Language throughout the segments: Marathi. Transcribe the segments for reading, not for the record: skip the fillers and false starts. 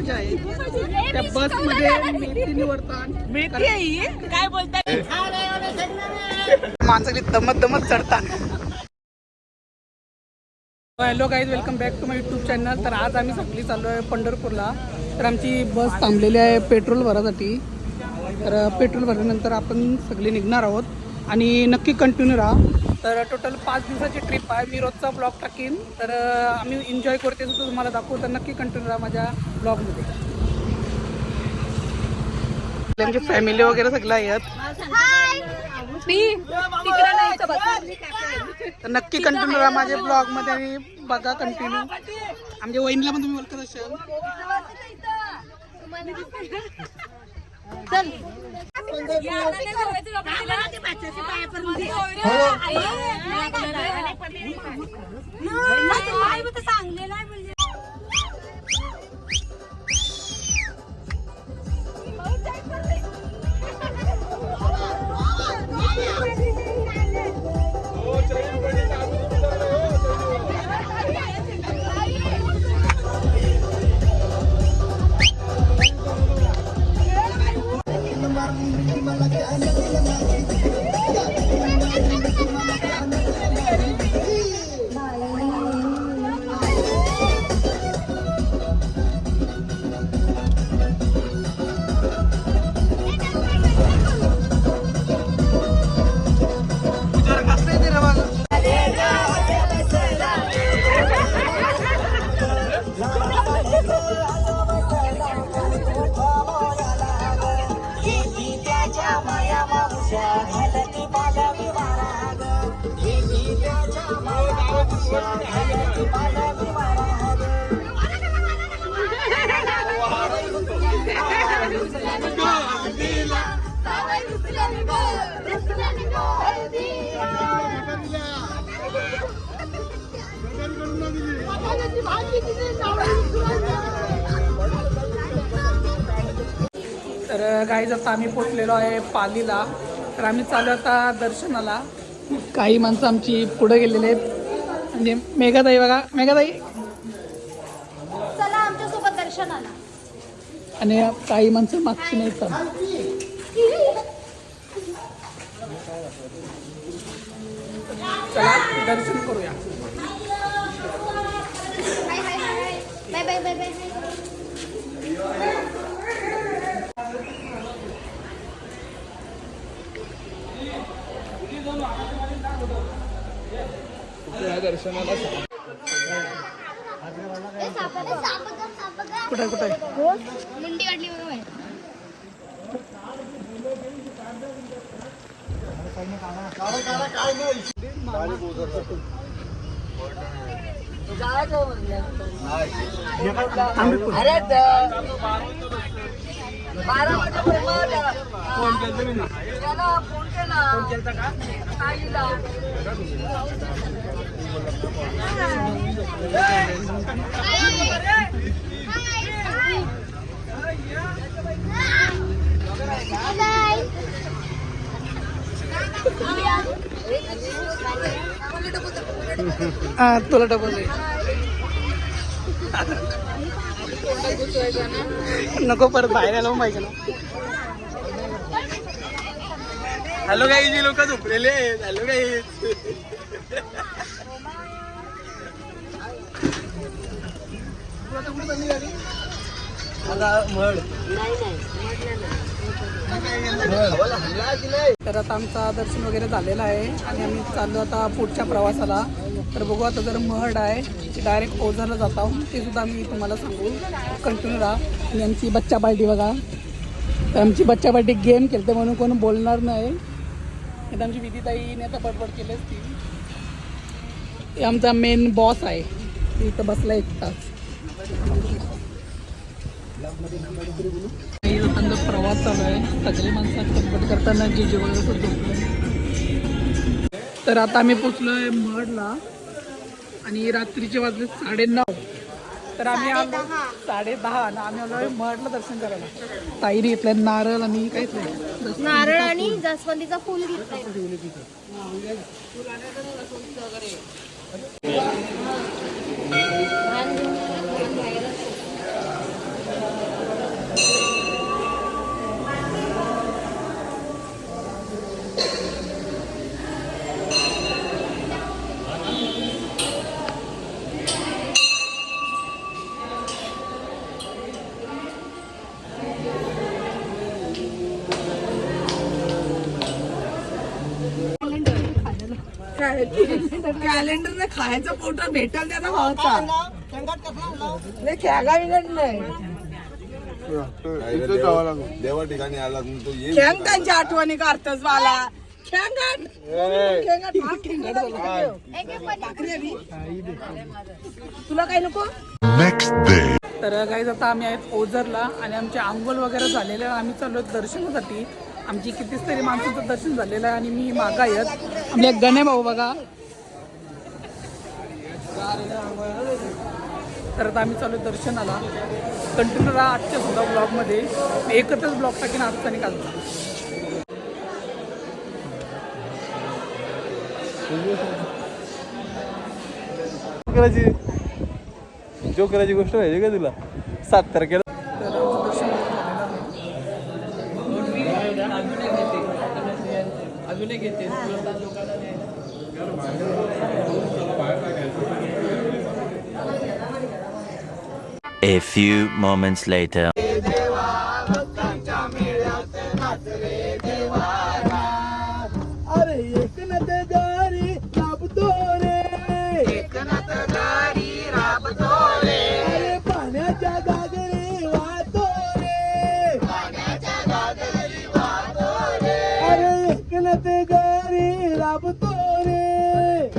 मजा आहे. त्या बस मध्ये मेथी निवडतात. मेथी आहे काय बोलतात माणसाची दमत दमत चढतात. Hello guys, welcome back to my YouTube channel. तर आज आम्ही सकाळी चाललो आहे पंढरपूरला. तर आमची बस थांबलेली आहे पेट्रोल भरासाठी. तर पेट्रोल भरल्यानंतर आपण सगळे निघणार आहोत आणि नक्की कंटिन्यू राहा. तर टोटल 5 दिवसाची ट्रिप आहे. मी रोजचा ब्लॉग टाकीन. तर आम्ही एन्जॉय करते सुद्धा तुम्हाला दाखवू. तर नक्की कंटिन्यू राहा माझ्या ब्लॉगमध्ये. त्यांची फॅमिली वगैरे सगळं आहेत. तर नक्की कंटिन्यू राहा माझ्या ब्लॉग मध्ये आणि बघा कंटिन्यू. आमच्या वहिनीला पण तुम्ही ओळखत असाल. चल तर गाईज आता आम्ही पोचलेलो आहे पालीला. तर आम्ही चालू आता दर्शनाला. काही माणसं आमची पुढे गेलेले आहेत. म्हणजे मेघाताई बघा, मेघाताई चला आमच्या सोबत दर्शनाला. आणि काही माणसं मागची नाही. चला दर्शन करूया. Bye bye bye bye. कुठे कुठे मुंडी काढली बघा बाहेर. तुला डबल नको परत बाहेर यायला पाहिजे ना. हॅलो गाईज, हे लोक झोपलेले आहेत. हॅलो गाईज, तर आता आमचा दर्शन वगैरे झालेलं आहे आणि आम्ही चाललो आता पुढच्या प्रवासाला. तर बघू आता जर महड आहे डायरेक्ट ओझरला जात आहोत. ते सुद्धा मी तुम्हाला सांगू. कंटिन्यू राहा. आणि आमची बच्चा पार्टी बघा. तर आमची बच्चा पार्टी गेम खेळते म्हणून कोण बोलणार नाही. आता आमची विधिताईने आता बडबड केली असती. हे आमचा मेन बॉस आहे. इथं बसला एकटाच. प्रवास चालू आहे. सगळे माणसं बडबड करताना जे वगैरे झोपले. तर आता आम्ही पोचलोय महडला आणि रात्रीचे वाजले 9:30. तर आम्ही आलो 10:30 ना. आम्ही आलो महडला दर्शन करायला. ताईरी घेतलं नारळ आणि काहीच नाही. नारळ आणि जास्वंदीचा फुल घेतलंय. कॅलेंडर खायचा पोटा भेटल त्याचा भावचा नाही खेळगा बिघड नाही देवा ठिकाणी आला तो खेंग त्यांच्या आठवणी काढतस मला तुला काय नको तर काही आता आम्ही आहेत ओझरला आणि आमचे आंघोळ वगैरे झालेले आहे. आम्ही चाललो दर्शनासाठी. आमची कितीच तरी माणसाचं दर्शन झालेलं आहे आणि मी मागा येत आपल्या गणे भाऊ बघा. तर आता आम्ही चालू दर्शनाला. कंटिन्यू राहा आजच्या सुद्धा ब्लॉगमध्ये. एकत्रच ब्लॉग टाकीन आजचा निकालतो. जो करायची गोष्ट पाहिजे का तुला 7 तारखेला अजून घेते A few moments later. अरे एकनाथ गारी राबतो रे एकनाथ गारी राबतो रे अरे पाण्याच्या गागरी वाहतो रे पाण्याच्या गागरी वाहतो रे अरे एकनाथ गारी राबतो रे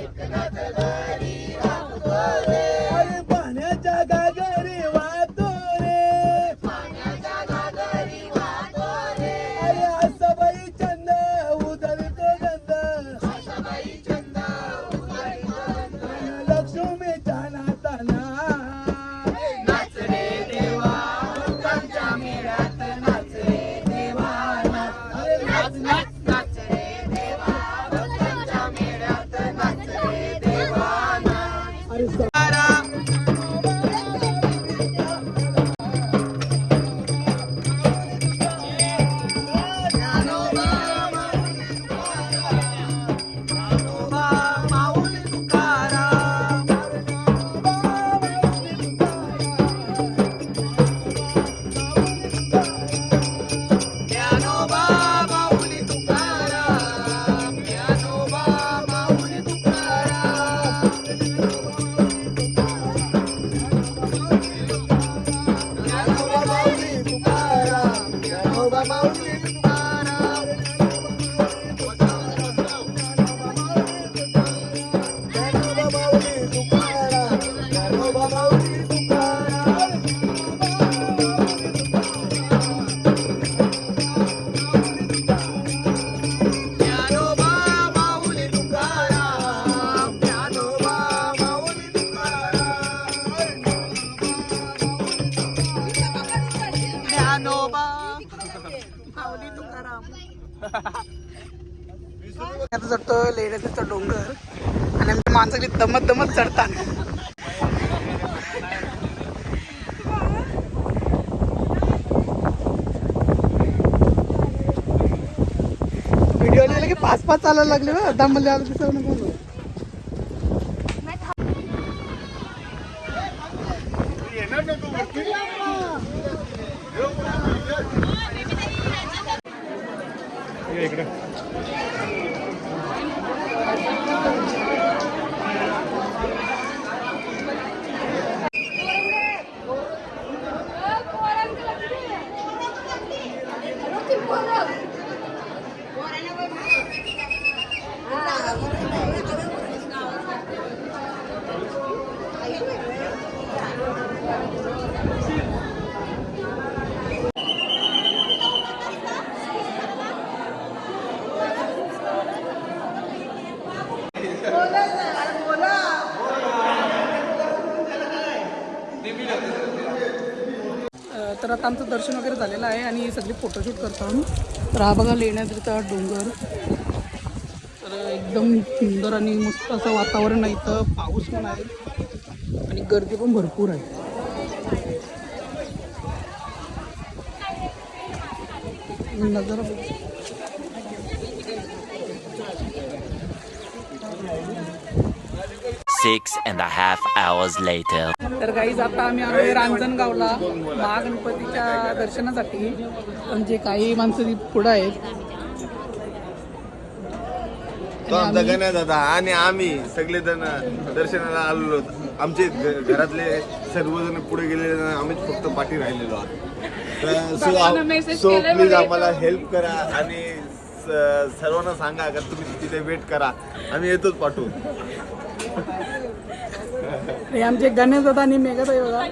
एकनाथ गारी राबतो रे अरे पाण्याच्या गागरी वाहतो रे पाण्याच्या गागरी वाहतो रे अरे असं बाई चंद उधळतो गंध असाबाई चंद उधळतो गंध लक्ष्मीच्या नाताना नाच रे देवा भक्तांच्या मेळ्यात नाच रे देवा नाच अरे नाच नाच नाच रे देवा भक्तांच्या मेळ्यात नाच रे देवा नाच अरे आता चढतो लेण्याचा डोंगर आणि आमच्या माणसाची दमत दमत चढतात. व्हिडिओ लिहिले की 5-5 चालायला लागले बा दम मध्ये आलं तिथं नको. तर आता आमचं दर्शन वगैरे झालेलं आहे आणि सगळी फोटोशूट करतो आम्ही. तर हा बघा लेण्याद्रीचा डोंगर. तर एकदम सुंदर आणि मस्त असं वातावरण आहे. इथं पाऊस पण आहे आणि गर्दी पण भरपूर आहे. नजारा बघ. 6.5 hours later. तर गाईज आता आम्ही आलोय रांजणगावला महागणपतीच्या दर्शनासाठी. म्हणजे काही माणसं पुढं आहेत तो आमचा गण्यात होता आणि आम्ही सगळेजण दर्शनाला आलेलो. आमचे घरातले सर्वजण पुढे गेलेले, आम्हीच फक्त पाठी राहिलेलो आहोत. सो प्लीज आम्हाला हेल्प करा आणि सर्वांना सांगा का तुम्ही तिथे वेट करा, आम्ही येतोच पाठवून. हे आमचे गणेश दादा आणि मेघाताई बघा.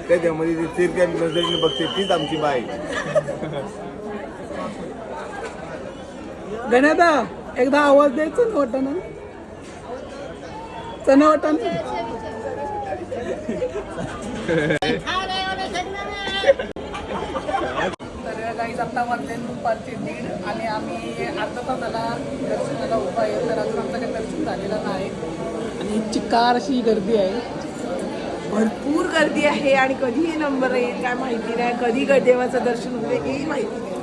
त्याच्यामध्ये ती तिरक्या नजरेने बघते तीच आमची बाई. गणेशदा एकदा आवाज द्यायचा ना वाटण चणवटन. तर गाईज आता वाजले दुपारचे 1:30 आणि आम्ही अर्धा तासाला दर्शनाला उभा आहे. तर अजून आमचं काही दर्शन झालेलं नाही आणि चिक्कार अशी गर्दी आहे. भरपूर गर्दी आहे आणि कधीही नंबर येईल काय माहिती नाही, कधी देवाचं दर्शन होते हेही माहिती नाही.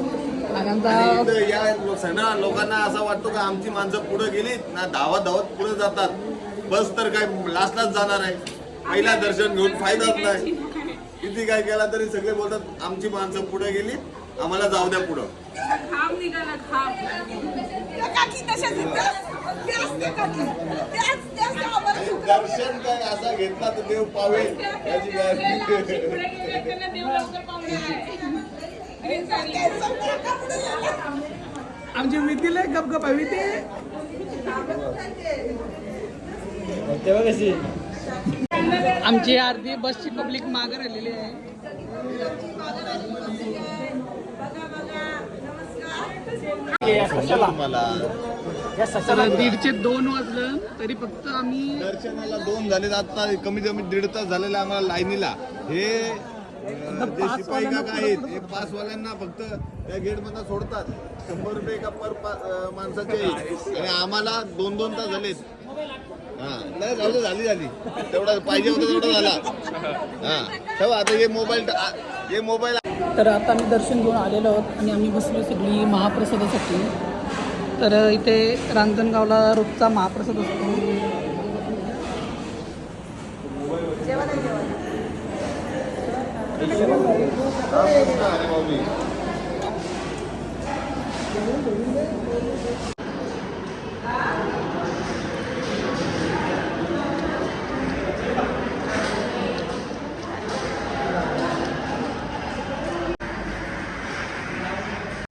आणि आमचा इथं या लोकांना असं वाटतं का आमची माणसं पुढे गेलीत ना, धावत धावत पुढे जातात. बस तर काय लास्टलाच जाणार आहे, पहिला दर्शन घेऊन फायदाच नाही. किती काय केला तरी सगळे बोलतात आमची माणसं पुढे गेली, आम्हाला जाऊ द्या पुढं. दर्शन काय असा घेतला तर देव पावेल याची गॅरंटी. आमची मितीला गपगप हवी ते आमची अर्धी बसची पब्लिक मागे राहिलेली आहे. मला तर 1:30 वाजलं तरी फक्त आम्ही दर्शनाला 2 झाले, आता कमीत कमी 1.5 तास झालेला आम्हाला लाईनीला. हे जे शिपाई काका आहेत हे पासवाल्यांना फक्त त्या गेट मधून सोडतात. 100 रुपये का पर माणसाचे आणि आम्हाला 2-2 तास झालेत. हा नाही जाऊ दे, झाली तेवढा पाहिजे होतं तेवढा झाला. हा ठेवा आता हे मोबाईल. तर आता आम्ही दर्शन घेऊन आलेलो आहोत आणि आम्ही बसलो सगळी महाप्रसादासाठी. तर इथे रांजणगावला रोजचा महाप्रसाद असतो.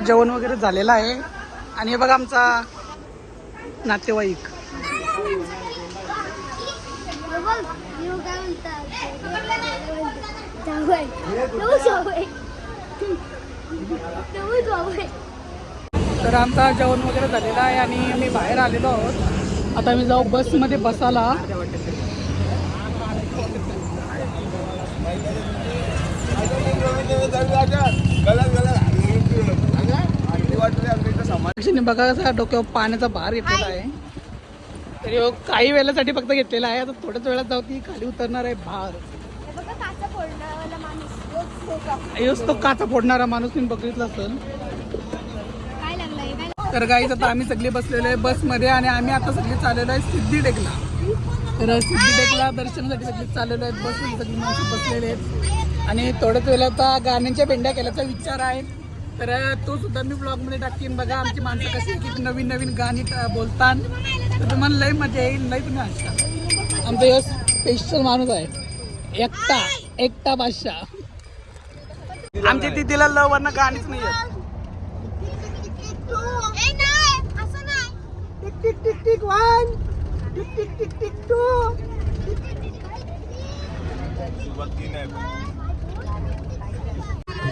जेवण वगैरे झालेलं आहे आणि हे बघा आमचा नातेवाईक. तर आमचा जेवण वगैरे झालेलं आहे आणि मी बाहेर आलेलो आहोत. आता मी जाऊ बसमध्ये बसायला. बघा डोक्यावर पाण्याचा भार घेतलेला आहे. तरी काही वेळासाठी फक्त घेतलेला आहे. आता थोड्याच वेळात जाऊ ती खाली उतरणार आहे भार. तो काचा फोडणारा माणूस तुम्ही बघितला असेल. तर गाईज आता आम्ही सगळे बसलेलो आहे बसमध्ये आणि आम्ही आता सगळे चाललेलो आहे सिद्धिटेकला. तर सिद्धिटेकला दर्शनासाठी सगळे चाललेलो आहेत. बसमध्ये सगळी माणसं बसलेले आहेत आणि थोड्याच वेळात आता गाण्यांच्या भेंड्या केल्याचा विचार आहे. तर तो सुद्धा मी ब्लॉगमध्ये टाकीन. बघा आमची माणसं कशी किती नवीन नवीन गाणी बोलतात. तर तुम्हाला लई मजा येईल, लई तुम्ही हसता. आमचा यो स्पेशल माणूस आहे, एकटा बादशाह. आमच्या तिथीला लवरनं गाणीच नाही आहेत.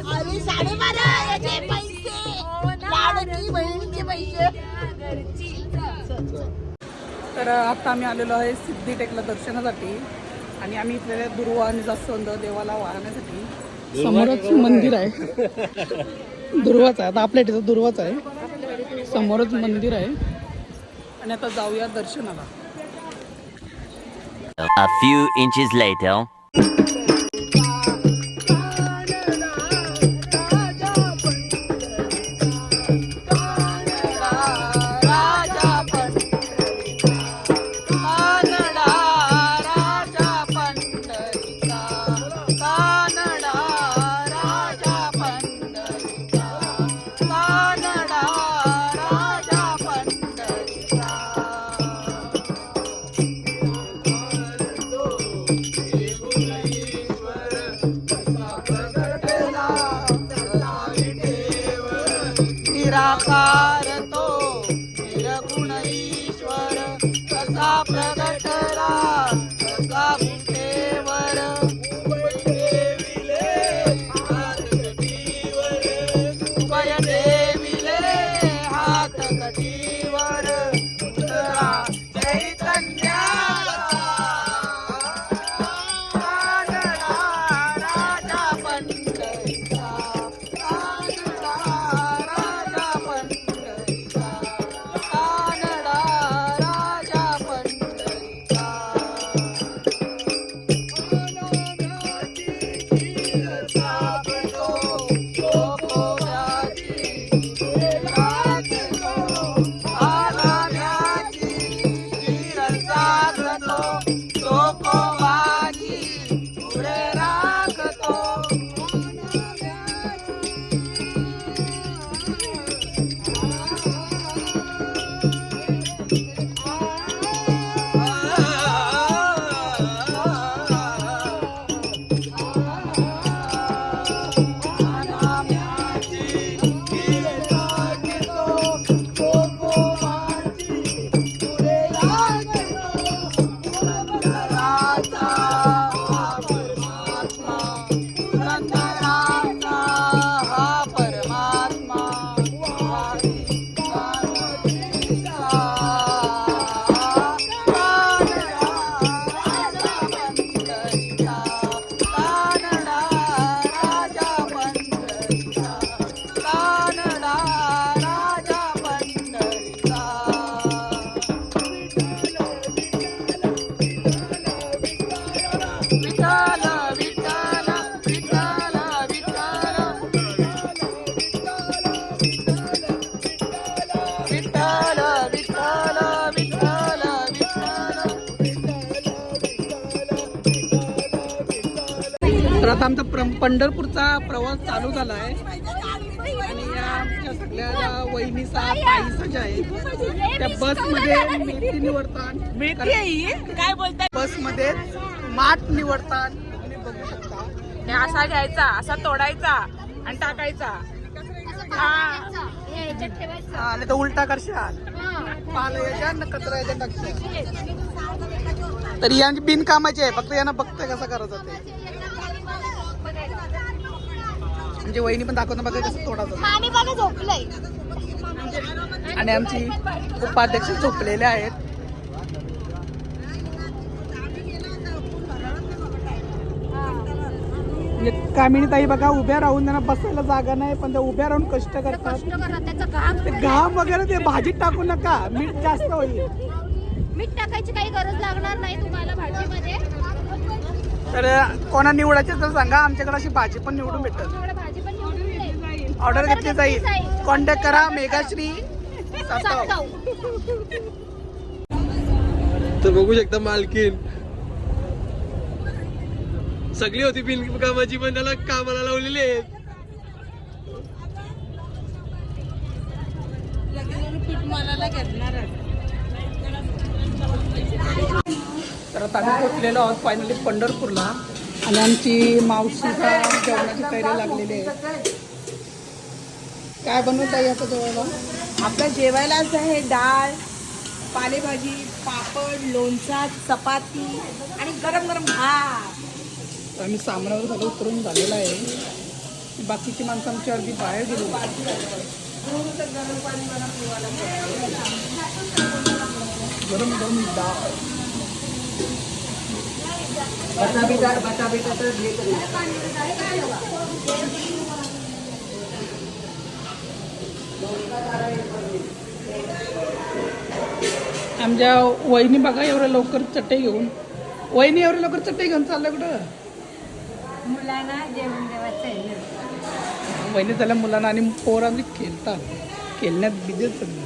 अरे 12.5 याचे पैसे, लाडकी बहिणीचे पैसे. तर आता आम्ही आलेलो आहे सिद्धिटेकला दर्शनासाठी आणि आम्ही इथल्या दुर्वा आणि जास्वंद देवाला वाहण्यासाठी. समोरच मंदिर आहे, दुर्वाच आहे. आता आपल्या इथे दुर्वाच आहे, समोरच मंदिर आहे आणि आता जाऊया दर्शनाला. A few inches later. कसा प्रगटला कसा भिंतेवर उभय देविले हात कटीवर उतरा चैतन्याचा कानडा राजा पंढरीचा कानडा राजा पंढरीचा कानडा राजा पंढरीचा तर आता आमचा पंढरपूरचा प्रवास चालू झाला आहे आणि या आमच्या सगळ्या वहिनीचा पायीचा ज्या आहेत त्या बसमध्ये मेथी निवडतात. मेथी आहे काय बोलताय? बसमध्ये माठ निवडतात. तुम्ही बघू शकता. हे असा घ्यायचा असा तोडायचा आणि टाकायचा. हे ह्याच्यात ठेवायचं. आणि तो उलटा करशाल हा. पाल याच्या न कचरा याच्या टाकशाल. तर यांची बिनकामाची आहे फक्त यांना बघतंय कसं करायचं ते. म्हणजे वहिनी पण दाखवतो बघा कसं तोडायचं. मामी बघा झोपलंय. आणि आमची उपाध्यक्ष झोपलेले आहेत. म्हणजे कामिनी ताई बघा उभ्या राहून त्यांना बसायला जागा नाही पण त्या उभ्या राहून कष्ट करतात. कष्ट करा त्याचा घाम. ते घाम वगैरे ते भाजीत टाकू नका मीठ जास्त होईल. मीठ टाकायची काही गरज लागणार नाही तुम्हाला भाजीमध्ये. तर कोणा निवडायचे तर सांगा आमच्याकडे अशी भाजी पण निवडून भेटत. थोडं भाजी पण निवडून जाईल. ऑर्डर घेतली जाईल. कॉन्टॅक्ट करा मेघाश्री साताव. साताव. तर बघू शकता मालकीन सगळी होती बिनकामाची पण त्याला कामाला लावलेली आहेत. तर आता आम्ही पोचलेलो आहोत फायनली पंढरपूरला आणि आमची मावशीचा जेवणाची तयारी लागलेली आहे. काय बनवत आहे आता जेवायला? आपल्या जेवायला असं आहे डाळ, पालेभाजी, पापड, लोणचा, चपाती आणि गरम गरम भात. तर आम्ही सामनावर झालं उतरून झालेलं आहे. बाकीची माणसं आमची अर्धी बाहेर गेली. गरम गरम डाळ आमच्या वहिनी बघा एवढं लवकर चटई घेऊन. वहिनी एवढं लवकर चटई घेऊन चाललं कुठं? मुलांना जेवण देवाचं आहे. वहिनी झाल्या मुलांना आणि पोरांनी खेळतात. खेळण्यात बिझी सगळी.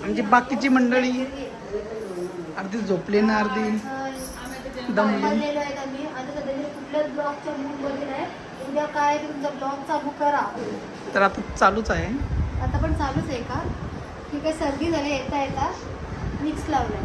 आमची बाकीची मंडळी अर्धी झोपली ना अर्धी दमली. बनलेलो आहे आम्ही आता सध्या कुठल्याच ब्लॉगचा मूड मध्ये नाही. उद्या काय तुमचा ब्लॉग चालू करा. तर आता चालूच आहे. आता पण चालूच आहे का? ठीक आहे. सर्दी झाली येता येता मिक्स लावलाय.